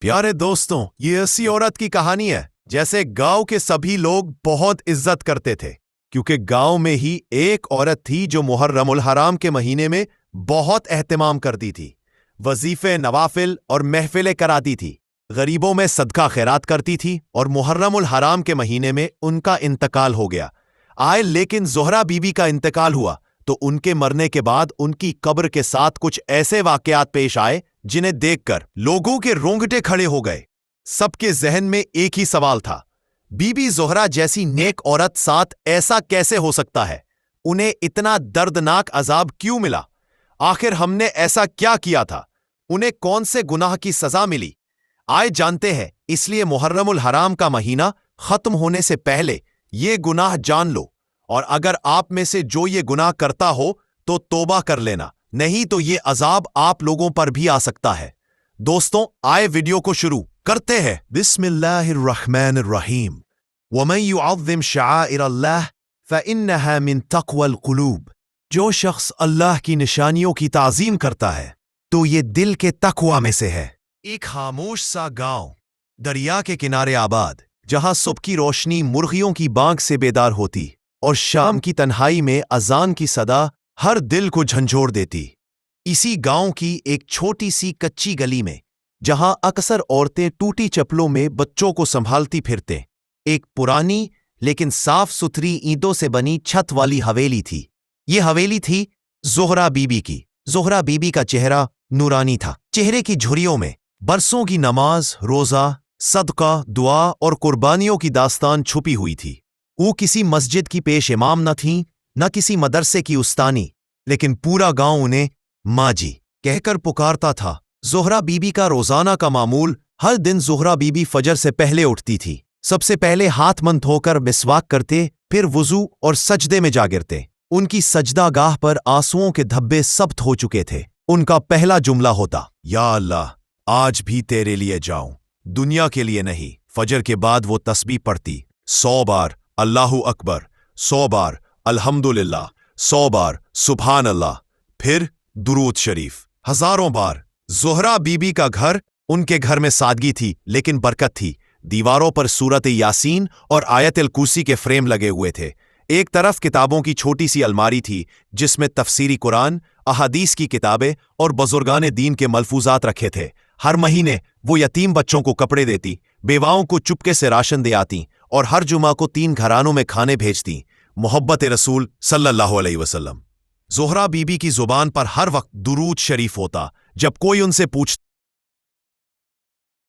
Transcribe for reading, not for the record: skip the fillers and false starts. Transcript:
प्यारे दोस्तों, ये ऐसी औरत की कहानी है जैसे गांव के सभी लोग बहुत इज्जत करते थे, क्योंकि गांव में ही एक औरत थी जो मुहर्रमुल हराम के महीने में बहुत एहतमाम करती थी। वजीफे, नवाफिल और महफिलें कराती थी, गरीबों में सदका खैरात करती थी और मुहर्रमुल हराम के महीने में उनका इंतकाल हो गया। लेकिन ज़ोहरा बीबी का इंतकाल हुआ तो उनके मरने के बाद उनकी कब्र के साथ कुछ ऐसे वाकयात पेश आए जिन्हें देखकर लोगों के रोंगटे खड़े हो गए। सबके जहन में एक ही सवाल था, बीबी ज़ोहरा जैसी नेक औरत साथ ऐसा कैसे हो सकता है? उन्हें इतना दर्दनाक अजाब क्यों मिला? आखिर हमने ऐसा क्या किया था? उन्हें कौन से गुनाह की सजा मिली? आए जानते हैं। इसलिए मुहर्रमुल हराम का महीना खत्म होने से पहले ये गुनाह जान लो, और अगर आप में से जो ये गुनाह करता हो तो तौबा कर लेना, नहीं तो ये अजाब आप लोगों पर भी आ सकता है। दोस्तों, आए वीडियो को शुरू करते हैं। बिस्मिल्लाहिर्रहमानिर्रहीम। वमन युअज़्ज़िम शआइरल्लाह फ़इन्नहा मिन तक़वल क़ुलूब। जो शख्स अल्लाह की निशानियों की ताज़ीम करता है तो ये दिल के तक़वा में से है। एक खामोश सा गांव, दरिया के किनारे आबाद, जहां सुबह की रोशनी मुर्गियों की बांग से बेदार होती और शाम की तन्हाई में अजान की सदा हर दिल को झंझोड़ देती। इसी गांव की एक छोटी सी कच्ची गली में, जहां अक्सर औरतें टूटी चप्पलों में बच्चों को संभालती फिरते, एक पुरानी लेकिन साफ सुथरी ईंटों से बनी छत वाली हवेली थी। ये हवेली थी ज़ोहरा बीबी की। ज़ोहरा बीबी का चेहरा नूरानी था। चेहरे की झुर्रियों में बरसों की नमाज, रोजा, सदका, दुआ और कुर्बानियों की दास्तान छुपी हुई थी। वो किसी मस्जिद की पेश इमाम न थी, न किसी मदरसे की उस्तानी, लेकिन पूरा गांव उन्हें माँ जी कहकर पुकारता था। ज़ोहरा बीबी का रोजाना का मामूल, हर दिन ज़ोहरा बीबी फजर से पहले उठती थी। सबसे पहले हाथ मुंह धोकर मिसवाक करते, फिर वुजू और सजदे में जा गिरते। उनकी सजदा गाह पर आंसुओं के धब्बे सब्त हो चुके थे। उनका पहला जुमला होता, या अल्लाह, आज भी तेरे लिए जाऊं, दुनिया के लिए नहीं। फजर के बाद वो तस्बीह पढ़ती, 100 बार अल्लाहु अकबर, 100 बार अल्हम्दुलिल्लाह, 100 बार सुभान अल्लाह, फिर दुरूद शरीफ हजारों बार। ज़ोहरा बीबी का घर, उनके घर में सादगी थी लेकिन बरकत थी। दीवारों पर सूरत यासीन और आयतुल कुर्सी के फ्रेम लगे हुए थे। एक तरफ किताबों की छोटी सी अलमारी थी जिसमें तफसीरी कुरान, अहादीस की किताबें और बुजुर्गाने दीन के मलफूजात रखे थे। हर महीने वो यतीम बच्चों को कपड़े देती, बेवाओं को चुपके से राशन दे आती और हर जुमा को 3 घरानों में खाने भेजती। मोहब्बत रसूल सल्लल्लाहु अलैहि वसल्लम। ज़ोहरा बीबी की जुबान पर हर वक्त दुरूद शरीफ होता। जब कोई उनसे पूछ